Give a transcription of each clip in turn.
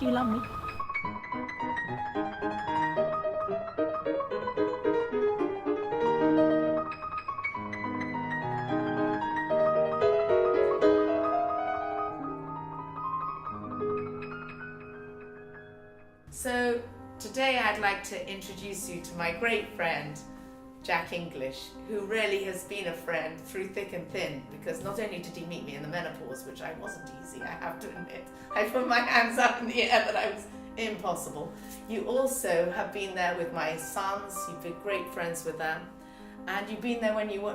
Do you love me? So today I'd like to introduce you to my great friend, Jack English, who really has been a friend through thick and thin, because not only did he meet me in the menopause, which I wasn't easy, I have to admit. I put my hands up in the air that I was impossible. You also have been there with my sons, you've been great friends with them, and you've been there when you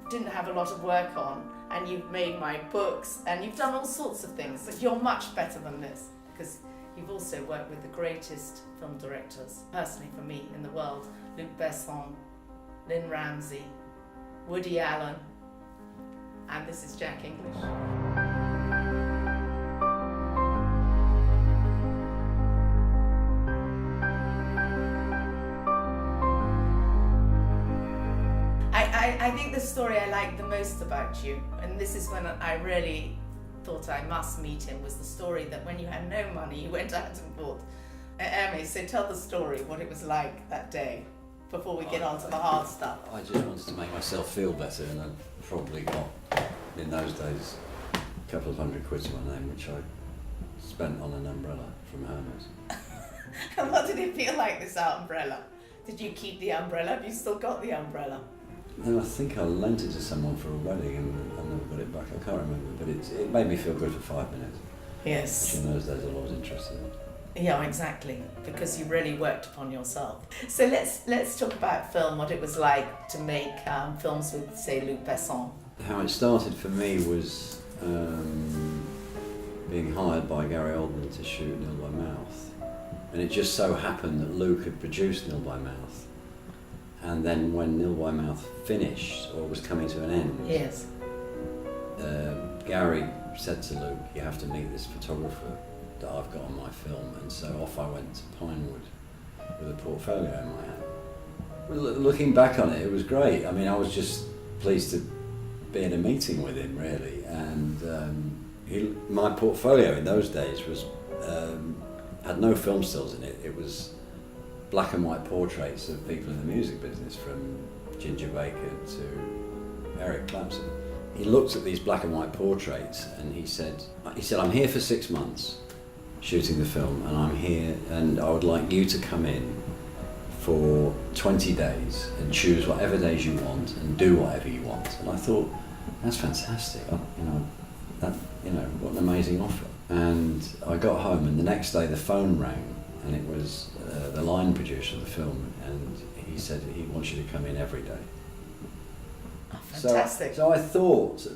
didn't have a lot of work on, and you've made my books, and you've done all sorts of things. So you're much better than this, because you've also worked with the greatest film directors, personally for me, in the world. Luc Besson, Lynn Ramsey, Woody Allen, and this is Jack English. I think the story I like the most about you, and this is when I really thought I must meet him, was the story that when you had no money, you went out and bought Emmy. So tell the story, what it was like that day, before we get on to the hard stuff. I just wanted to make myself feel better, and I probably got, in those days, a couple of £100 to my name, which I spent on an umbrella from Hermes. And what did it feel like, this umbrella? Did you keep the umbrella? Have you still got the umbrella? No, I think I lent it to someone for a wedding and I never got it back. I can't remember, but it made me feel good for 5 minutes. Yes. Which in those days I was interested in. Yeah, exactly, because you really worked upon yourself. So let's talk about film, what it was like to make films with, say, Luc Besson. How it started for me was being hired by Gary Oldman to shoot Nil by Mouth. And it just so happened that Luke had produced Nil by Mouth. And then when Nil by Mouth finished, or was coming to an end, yes, Gary said to Luke, you have to meet this photographer that I've got on my film. And so off I went to Pinewood with a portfolio in my hand. Well, looking back on it, it was great. I mean, I was just pleased to be in a meeting with him, really. And my portfolio in those days was had no film stills in it. It was black and white portraits of people in the music business, from Ginger Baker to Eric Clapton. He looked at these black and white portraits and he said, I'm here for 6 months shooting the film, and I'm here and I would like you to come in for 20 days and choose whatever days you want and do whatever you want. And I thought, that's fantastic, what an amazing offer. And I got home and the next day the phone rang, and it was the line producer of the film, and he said he wants you to come in every day. Oh, fantastic. So I thought,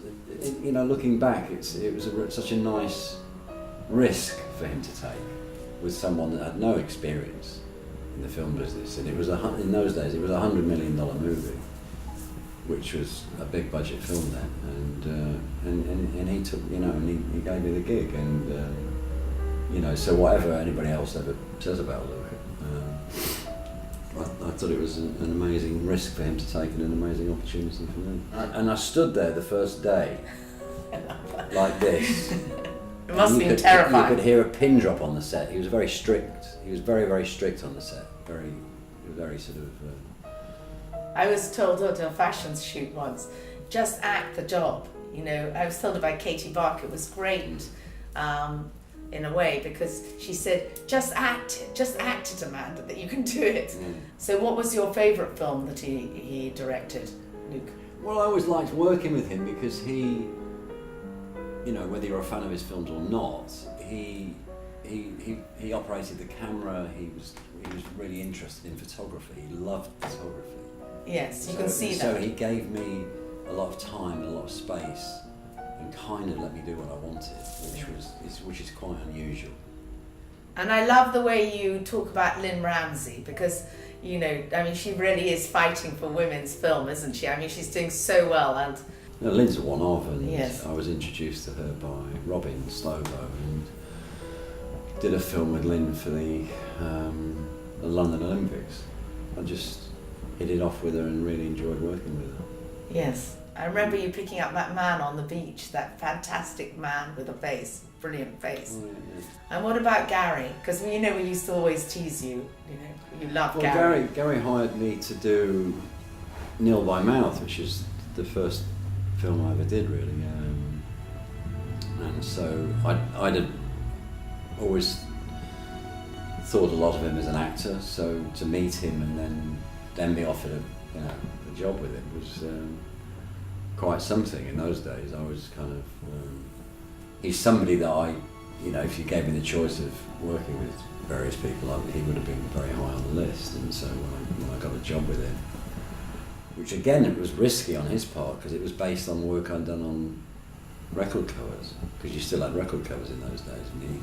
looking back, it was such a nice risk for him to take with someone that had no experience in the film business. And it was in those days it was $100 million movie, which was a big budget film then. And he took, and he gave me the gig, and so whatever anybody else ever says about Luke, I thought it was an amazing risk for him to take and an amazing opportunity for me. And I stood there the first day, like this. It must have been terrifying. You could hear a pin drop on the set. He was very strict. He was very, very strict on the set. Very sort of... I was told at a fashion shoot once, just act the job. I was told by Katie Barker, it was great. In a way, because she said, just act it, Amanda, that you can do it. Mm. So what was your favourite film that he directed, Luke? Well, I always liked working with him because he, whether you're a fan of his films or not, he operated the camera, he was really interested in photography, he loved photography. Yes, you can see that. So he gave me a lot of time, a lot of space, and kind of let me do what I wanted, which is quite unusual. And I love the way you talk about Lynn Ramsey, because she really is fighting for women's film, isn't she? I mean, she's doing so well. And Lynn's a one of, and yes. I was introduced to her by Robin Slovo, and did a film with Lynn for the London Olympics. I just hit it off with her and really enjoyed working with her. Yes. I remember you picking up that man on the beach, that fantastic man with a face. brilliant face. Oh, yeah. And what about Gary? Because we used to always tease you. You love Well, Gary. Gary hired me to do Nil by Mouth, which is the first film I ever did, really. And so I'd have always thought a lot of him as an actor. So to meet him and then be offered a job with him was quite something. In those days, I was kind of he's somebody that if you gave me the choice of working with various people, he would have been very high on the list. And so when I got a job with him, which again it was risky on his part because it was based on work I'd done on record covers, because you still had record covers in those days, and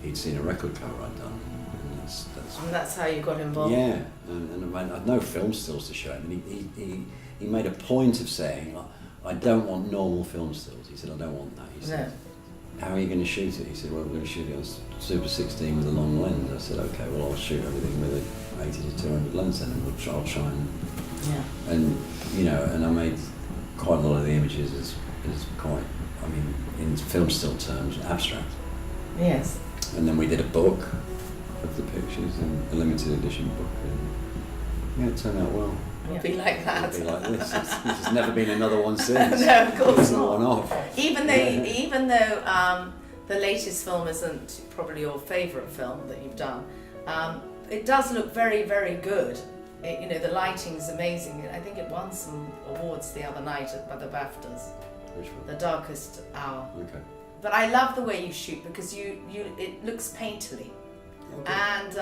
he'd seen a record cover I'd done, and that's how you got involved. Yeah, and I had no film stills to show him, and he made a point of saying, I don't want normal film stills. He said, I don't want that. He said, how are you going to shoot it? He said, well, we're going to shoot it on Super 16 with a long lens. I said, okay, well, I'll shoot everything with an 80 to 200 lens then, and I'll try and... Yeah. And I made quite a lot of the images as quite, in film still terms, abstract. Yes. And then we did a book of the pictures, and a limited edition book, and it turned out well. It'll be like that. It'll be like this. There's never been another one since. No, of course not. One off. Even though the latest film isn't probably your favourite film that you've done, it does look very, very good. The lighting's amazing. I think it won some awards the other night by the BAFTAs. Which one? The Darkest Hour. Okay. But I love the way you shoot because it looks painterly. Okay. And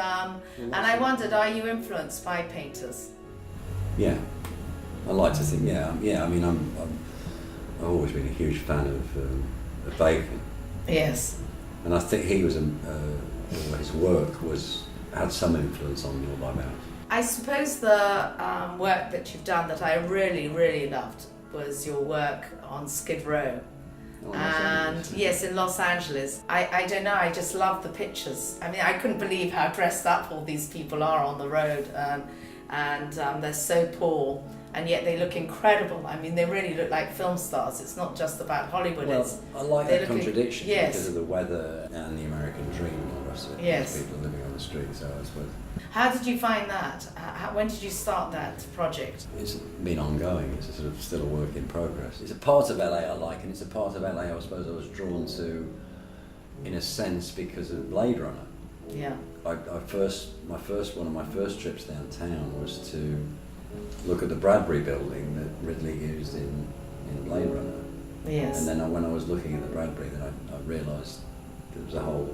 I wondered, are you influenced by painters? Yeah, I like to think. Yeah. I've always been a huge fan of Bacon. Yes. And I think he was his work had some influence on Nil by Mouth. I suppose the work that you've done that I really, really loved was your work on Skid Row. And yes, in Los Angeles. I don't know, I just love the pictures. I couldn't believe how dressed up all these people are on the road, and they're so poor, and yet they look incredible. They really look like film stars. It's not just about Hollywood. Well, I like that contradiction because of the weather and the American dream and all the rest of it. Yes. People living on the street, so I suppose. How did you find that? When did you start that project? It's been ongoing. It's sort of still a work in progress. It's a part of LA I like, and it's a part of LA I suppose I was drawn to, in a sense, because of Blade Runner. Yeah. One of my first trips downtown was to look at the Bradbury building that Ridley used in Blade Runner. Yes. And then when I was looking at the Bradbury, then I realised there was a whole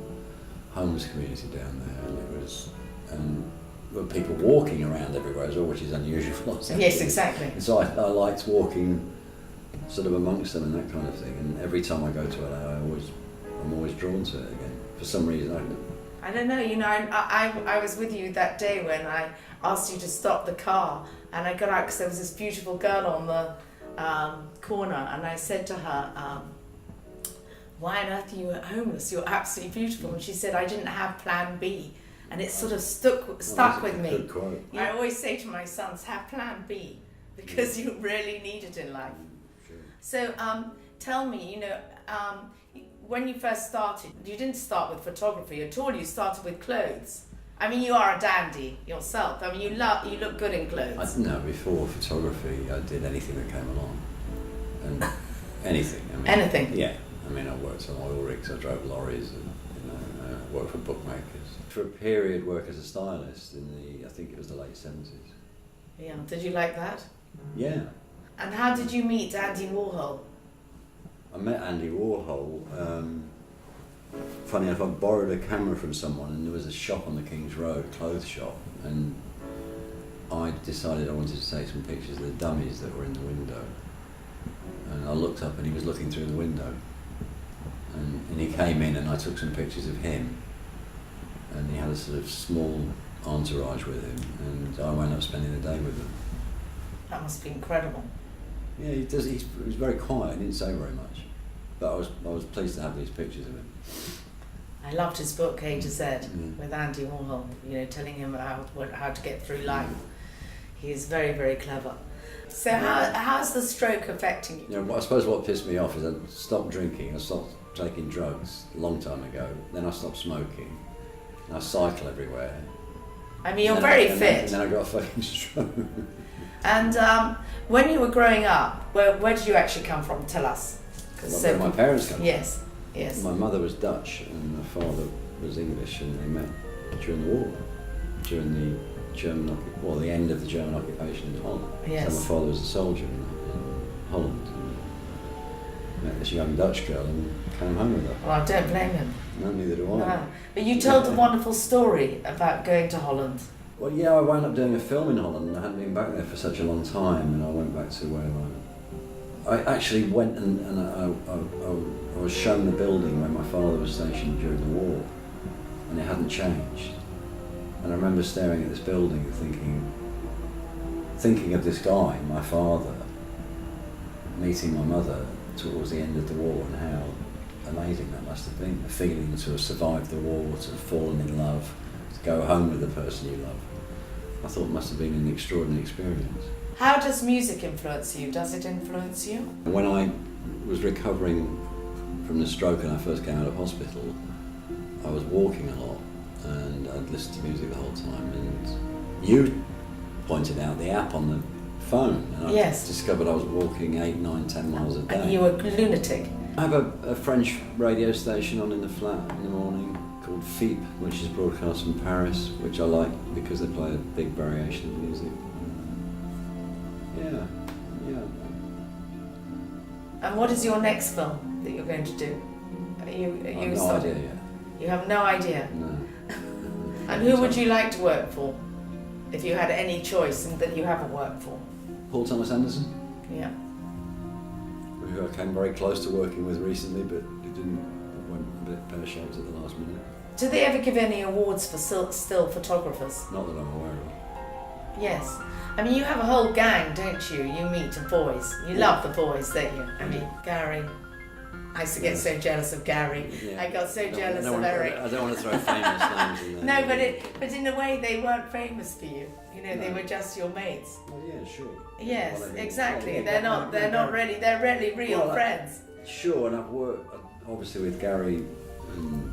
homeless community down there, and it was there were people walking around everywhere as well, which is unusual. Yes, exactly. And so I liked walking sort of amongst them and that kind of thing. And every time I go to LA, I'm always drawn to it again for some reason. I don't know. I was with you that day when I asked you to stop the car, and I got out because there was this beautiful girl on the corner, and I said to her, why on earth are you homeless? You're absolutely beautiful. And she said, I didn't have plan B. And it sort of stuck with me. Good quote. I always say to my sons, have plan B, because you really need it in life. Sure. So tell me, when you first started, you didn't start with photography at all, you started with clothes. You are a dandy yourself. You look good in clothes. Before photography, I did anything that came along. And anything. Anything? Yeah. I worked on oil rigs, I drove lorries, and I worked for bookmakers. For a period, worked as a stylist in I think it was the late 70s. Yeah, did you like that? Yeah. And how did you meet Andy Warhol? I met Andy Warhol. Funny enough, I borrowed a camera from someone, and there was a shop on the King's Road, a clothes shop, and I decided I wanted to take some pictures of the dummies that were in the window. And I looked up, and he was looking through the window. And he came in, and I took some pictures of him. And he had a sort of small entourage with him, and I wound up spending the day with him. That must be incredible. Yeah, he was very quiet. He didn't say very much, but I was pleased to have these pictures of him. I loved his book A to Z with Andy Warhol. Telling him how to get through life. He's very, very clever. So how's the stroke affecting you? I suppose what pissed me off is I stopped drinking. I stopped taking drugs a long time ago. Then I stopped smoking. And I cycle everywhere. I mean, you're very fit. And then I got a fucking stroke. And when you were growing up, where did you actually come from? Tell us. Where my parents come from? Yes, yes. My mother was Dutch and my father was English, and they met during the war, during the the end of the German occupation in Holland. Yes. So my father was a soldier in Holland. Met this young Dutch girl and came home with her. Well, I don't blame him. No, neither do I. No. But you told a wonderful story about going to Holland. Well, yeah, I wound up doing a film in Holland. I hadn't been back there for such a long time, and I went back to where I actually went and I was shown the building where my father was stationed during the war, and it hadn't changed. And I remember staring at this building and thinking of this guy, my father, meeting my mother towards the end of the war, and how amazing that must have been. The feeling to have survived the war, to have fallen in love, to go home with the person you love. I thought it must have been an extraordinary experience. How does music influence you? Does it influence you? When I was recovering from the stroke and I first came out of hospital, I was walking a lot and I'd listen to music the whole time. And you pointed out the app on the phone, and I discovered I was walking 8, 9, 10 miles a day. And you were a lunatic. I have a French radio station on in the flat in the morning called FIP, which is broadcast from Paris, which I like because they play a big variation of music. Yeah. And what is your next film that you're going to do? I have no idea yet. You have no idea? No. And who would you like to work for, if you had any choice and that you haven't worked for? Paul Thomas Anderson, Yeah. who I came very close to working with recently, but it went a bit pear-shaped at the last minute. Do they ever give any awards for still photographers? Not that I'm aware of. Yes. I mean, you have a whole gang, don't you? You meet the boys. You love the boys, don't you? I mean, Gary. I used to get so jealous of Gary. Yeah. I got so jealous of Eric. I don't want to throw famous names in there. No, but in a way they weren't famous for you. You know, they were just your mates. Well, yeah, sure. Yes, Well, exactly. yeah, They're not really. They're really real friends. Sure, and I've worked obviously with Gary and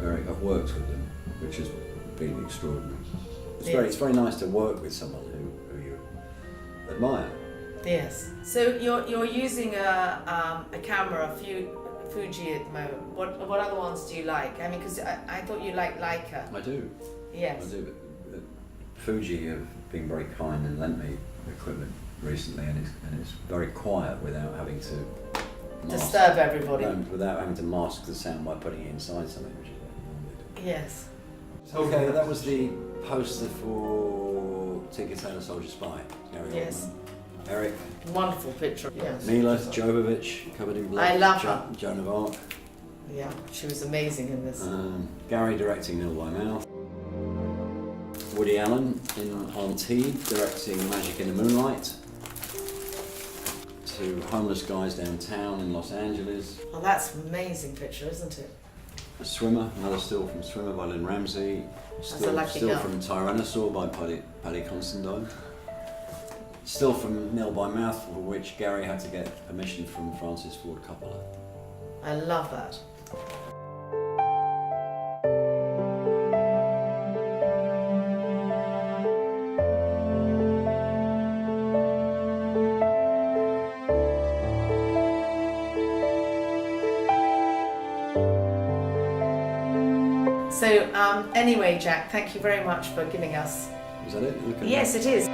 Eric. I've worked with them, which has been extraordinary. It's very nice to work with someone who you admire. Yes. So you're using a camera, Fuji at the moment. What other ones do you like? I mean, because I thought you liked Leica. I do. Yes. I do. But Fuji have been very kind and lent me equipment recently, and it's very quiet without having to disturb everybody. Without having to mask the sound by putting it inside something, which is what you normally do. Yes. Okay, that was the poster for Tinker Tailor Soldier Spy. Gary Yes. Oldman. Eric. Wonderful picture. Yes. Mila Jovovich, covered in blood. I love her. Joan of Arc. Yeah, she was amazing in this. Gary directing Nil by Mouth. Woody Allen in Antibes directing Magic in the Moonlight. 2 homeless guys downtown in Los Angeles. Oh, that's an amazing picture, isn't it? A Swimmer, another still from Swimmer by Lynn Ramsey. That's a lucky Still girl. from Tyrannosaur by Paddy Considine. Still from Nil by Mouth, for which Gary had to get permission from Francis Ford Coppola. I love that. So anyway, Jack, thank you very much for giving us. Is that it? Okay. Yes, it is.